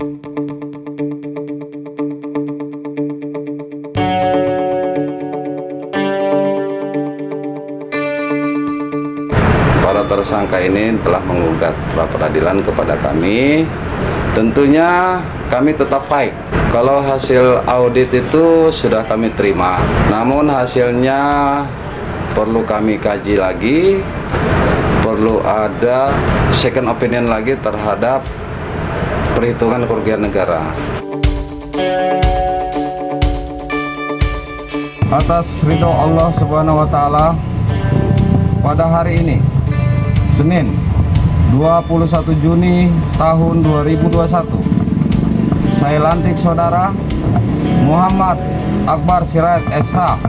Para tersangka ini telah menggugat pra peradilan kepada kami. Tentunya kami tetap fight. Kalau hasil audit itu sudah kami terima, namun hasilnya perlu kami kaji lagi, perlu ada second opinion lagi terhadap perhitungan kerugian negara. Atas ridho Allah Subhanahu wa Ta'ala, pada hari ini Senin 21 Juni tahun 2021, saya lantik saudara Muhammad Akbar Sirait SH,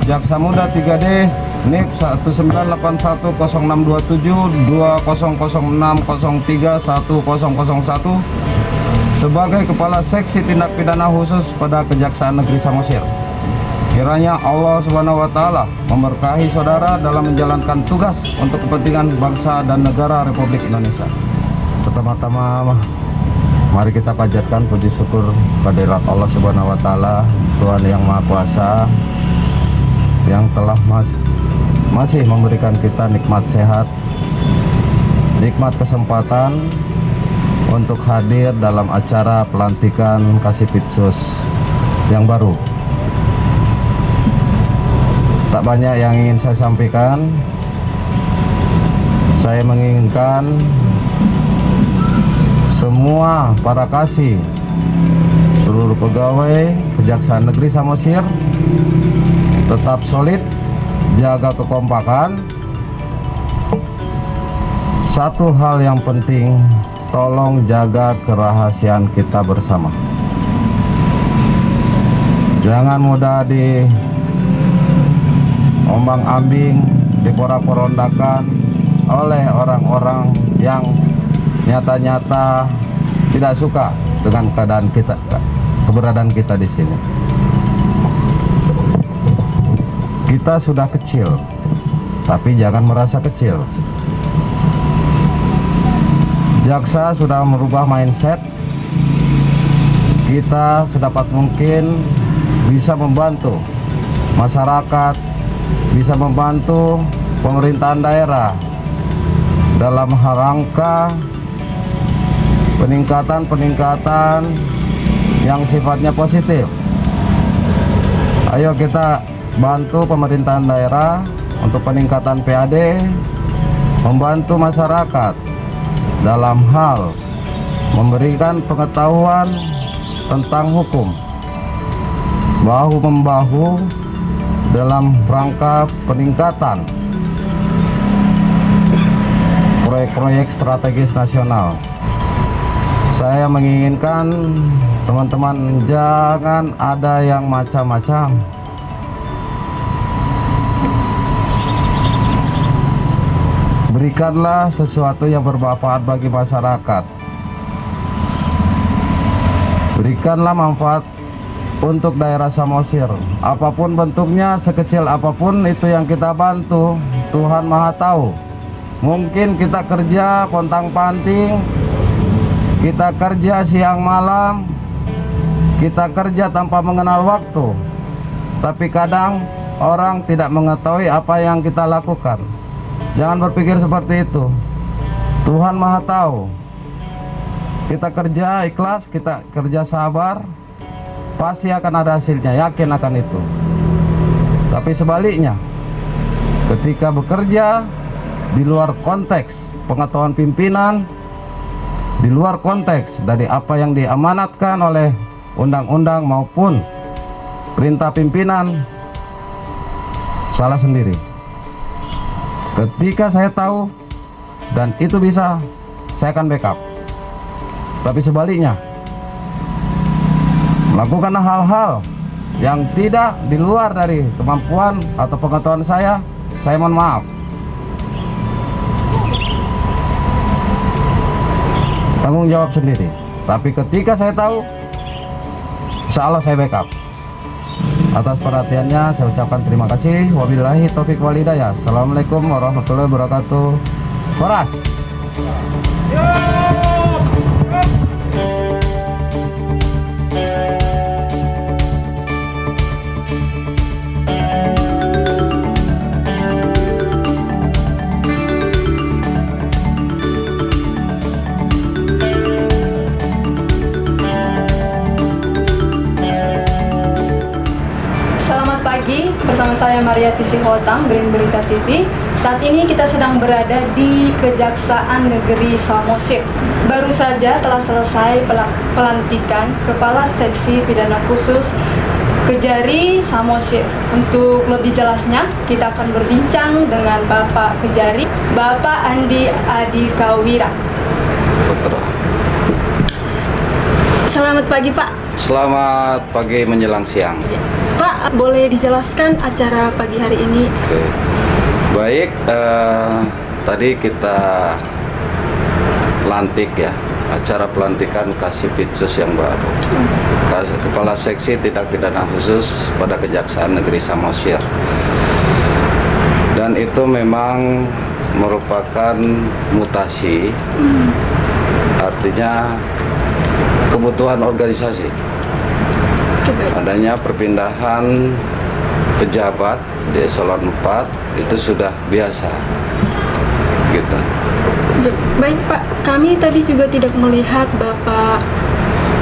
Jaksa Muda 3D NIP 198172006031001 sebagai Kepala Seksi Tindak Pidana Khusus pada Kejaksaan Negeri Samosir. Kiranya Allah Subhanahu wa Ta'ala memberkahi saudara dalam menjalankan tugas untuk kepentingan bangsa dan negara Republik Indonesia. Pertama-tama mari kita panjatkan puji syukur kehadirat Allah Subhanahu wa Ta'ala, Tuhan yang Maha Kuasa, yang telah masih memberikan kita nikmat sehat, nikmat kesempatan untuk hadir dalam acara pelantikan Kasipitsus yang baru. Tak banyak yang ingin saya sampaikan. Saya menginginkan semua para kasih, seluruh pegawai Kejaksaan Negeri Samosir tetap solid, jaga kekompakan. Satu hal yang penting, tolong jaga kerahasiaan kita bersama. Jangan mudah di ombang-ambing, diporak-porandakan oleh orang-orang yang nyata-nyata tidak suka dengan keadaan kita, keberadaan kita di sini. Kita sudah kecil, tapi jangan merasa kecil. Jaksa sudah merubah mindset. Kita sedapat mungkin bisa membantu masyarakat, bisa membantu pemerintahan daerah dalam rangka peningkatan yang sifatnya positif. Ayo kita bantu pemerintahan daerah untuk peningkatan PAD, membantu masyarakat dalam hal memberikan pengetahuan tentang hukum, bahu-membahu dalam rangka peningkatan proyek-proyek strategis nasional. Saya menginginkan teman-teman jangan ada yang macam-macam. Berikanlah sesuatu yang bermanfaat bagi masyarakat. Berikanlah manfaat untuk daerah Samosir. Apapun bentuknya, sekecil apapun itu yang kita bantu, Tuhan Maha tahu. Mungkin kita kerja pontang-panting, kita kerja siang malam, kita kerja tanpa mengenal waktu. Tapi kadang orang tidak mengetahui apa yang kita lakukan. Jangan berpikir seperti itu. Tuhan Maha tahu. Kita kerja ikhlas, kita kerja sabar, pasti akan ada hasilnya, yakin akan itu. Tapi sebaliknya, ketika bekerja di luar konteks pengetahuan pimpinan, di luar konteks dari apa yang diamanatkan oleh undang-undang maupun perintah pimpinan, salah sendiri. Ketika saya tahu dan itu bisa, saya akan backup. Tapi sebaliknya, melakukan hal-hal yang tidak di luar dari kemampuan atau pengetahuan saya mohon maaf. Tanggung jawab sendiri. Tapi ketika saya tahu, insya Allah saya backup. Atas perhatiannya saya ucapkan terima kasih. Wabillahi taufik wal hidayah. Assalamualaikum warahmatullahi wabarakatuh. Horas. saya Mariati Sihotang, Green Berita TV. Saat ini kita sedang berada di Kejaksaan Negeri Samosir. Baru saja telah selesai pelantikan Kepala Seksi Pidana Khusus Kejari Samosir. Untuk lebih jelasnya, kita akan berbincang dengan Bapak Kejari, Bapak Andi Adikawira. Selamat pagi, Pak. Selamat pagi menjelang siang. Pak, boleh dijelaskan acara pagi hari ini? Oke. Baik, tadi kita lantik ya, acara pelantikan Kasipitsus yang baru. Kepala Seksi Tindak Pidana Khusus pada Kejaksaan Negeri Samosir. Dan itu memang merupakan mutasi, artinya kebutuhan organisasi. Adanya perpindahan pejabat di eselon 4 itu sudah biasa gitu. Baik Pak, kami tadi juga tidak melihat Bapak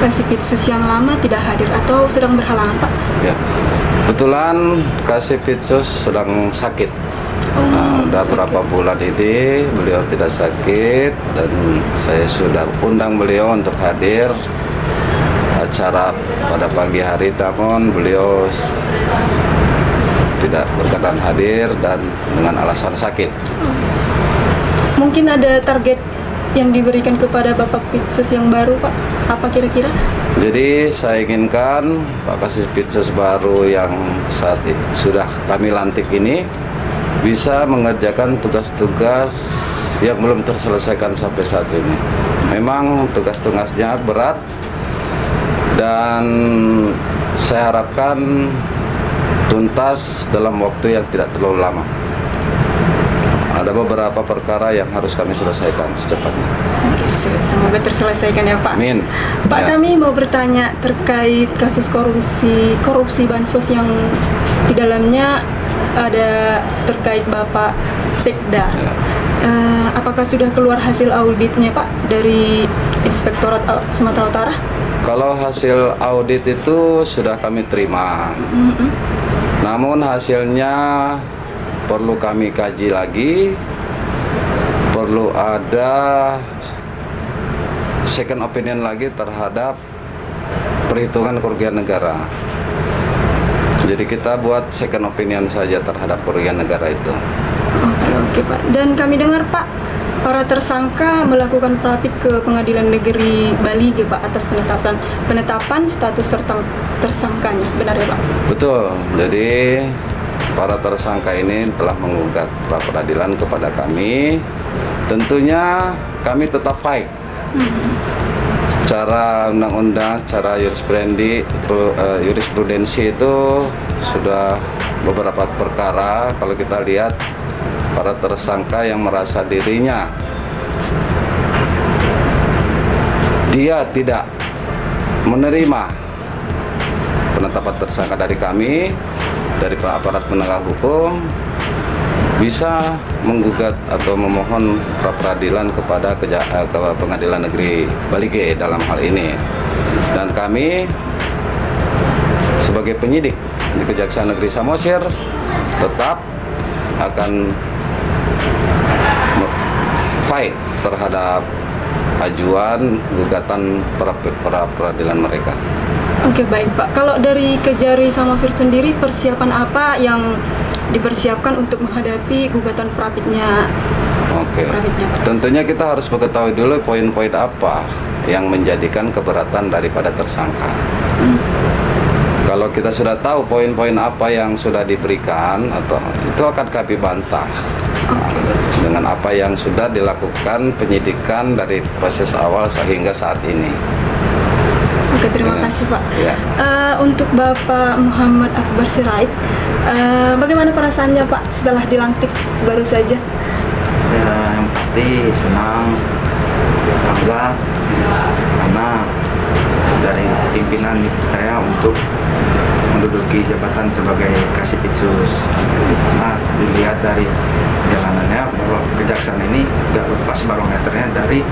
Kasipitsus yang lama tidak hadir atau sedang berhalangan, Pak. Ya, kebetulan Kasipitsus sedang sakit. Udah berapa bulan ini beliau tidak sakit, dan saya sudah undang beliau untuk hadir acara pada pagi hari, namun beliau tidak berkenan hadir dan dengan alasan sakit. Mungkin ada target yang diberikan kepada Bapak Pitsus yang baru, Pak? Apa kira-kira? Jadi saya inginkan Pak Kasipitsus baru yang saat ini sudah kami lantik ini bisa mengerjakan tugas-tugas yang belum terselesaikan sampai saat ini. Memang tugas-tugasnya berat, dan saya harapkan tuntas dalam waktu yang tidak terlalu lama. Ada beberapa perkara yang harus kami selesaikan secepatnya. Oke, semoga terselesaikan ya Pak. Amin. Pak, Ya. kami mau bertanya terkait kasus korupsi bansos yang di dalamnya ada terkait Bapak Sekda. Ya. Apakah sudah keluar hasil auditnya Pak dari Inspektorat Sumatera Utara? Kalau hasil audit itu sudah kami terima, namun hasilnya perlu kami kaji lagi, perlu ada second opinion lagi terhadap perhitungan kerugian negara. Jadi kita buat second opinion saja terhadap kerugian negara itu. Oke Pak. Dan kami dengar Pak, para tersangka melakukan prapit ke Pengadilan Negeri Bali Pak atas penetapan status tersangkanya, benar ya Pak? Betul. Jadi para tersangka ini telah menggugat pra peradilan kepada kami. Tentunya kami tetap fight. Secara undang-undang, secara jurisprudensi itu sudah beberapa perkara. Kalau kita lihat para tersangka yang merasa dirinya dia tidak menerima penetapan tersangka dari kami, dari aparat penegak hukum, bisa menggugat atau memohon pra peradilan kepada Pengadilan Negeri Bali G dalam hal ini. Dan kami sebagai penyidik di Kejaksaan Negeri Samosir tetap akan fight terhadap ajuan gugatan pra peradilan mereka. Oke baik Pak. Kalau dari Kejari Samosir sendiri, persiapan apa yang dipersiapkan untuk menghadapi gugatan prapitnya? Oke. Tentunya kita harus mengetahui dulu poin-poin apa yang menjadikan keberatan daripada tersangka. Kalau kita sudah tahu poin-poin apa yang sudah diberikan, atau itu akan kami bantah dengan apa yang sudah dilakukan penyidikan dari proses awal sehingga saat ini. Oke, terima kasih Pak. Ya. Untuk Bapak Muhammad Akbar Sirait, bagaimana perasaannya Pak setelah dilantik baru saja? Ya, yang pasti senang, bangga, karena dari pimpinan saya untuk menduduki jabatan sebagai Kasipitsus. Karena dilihat dari jalanannya bahwa kejaksaan ini gak lepas barometernya dari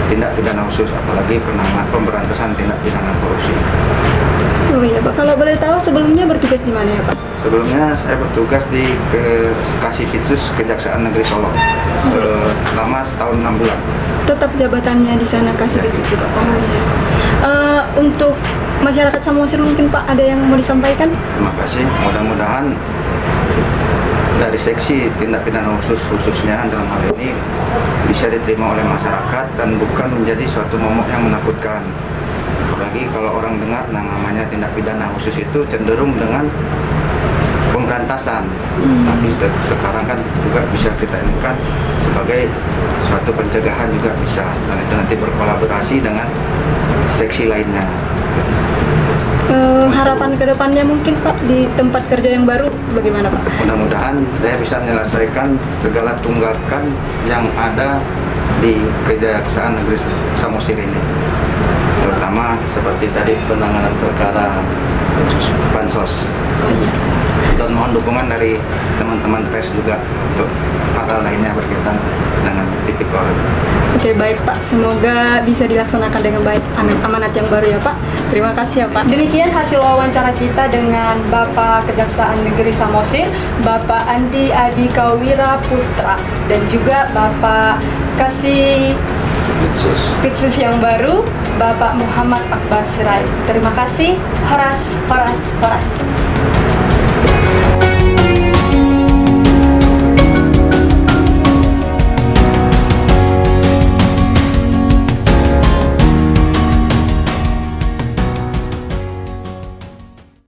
tindak pidana khusus, apalagi pemberantasan tindak pidana korupsi. Oh iya Pak, kalau boleh tahu sebelumnya bertugas di mana ya Pak? Sebelumnya saya bertugas di Kasipitsus Kejaksaan Negeri Solo selama setahun 6 bulan. Tetap jabatannya di sana Kasipitsus juga. Oh iya. Untuk masyarakat Samosir mungkin Pak ada yang mau disampaikan? Terima kasih. Mudah-mudahan dari seksi tindak pidana khususnya dalam hal ini bisa diterima oleh masyarakat dan bukan menjadi suatu momok yang menakutkan. Apalagi kalau orang dengar namanya tindak pidana khusus itu cenderung dengan pemberantasan. Tapi sekarang kan juga bisa kita inikan sebagai suatu pencegahan juga bisa, dan itu nanti berkolaborasi dengan seksi lainnya. Harapan ke depannya mungkin Pak di tempat kerja yang baru bagaimana Pak? Mudah-mudahan saya bisa menyelesaikan segala tunggakan yang ada di Kejaksaan Negeri Samosir ini, terutama seperti tadi penanganan perkara bansos. Dan mohon dukungan dari teman-teman pers juga untuk hal lainnya berkaitan dengan tipikor. Oke baik Pak, semoga bisa dilaksanakan dengan baik amanat yang baru ya Pak. Terima kasih ya Pak. Demikian hasil wawancara kita dengan Bapak Kejaksaan Negeri Samosir, Bapak Andi Adikawira Putra, dan juga Bapak Kasipitsus yang baru, Bapak Muhammad Akbar Sirait. Terima kasih. Horas.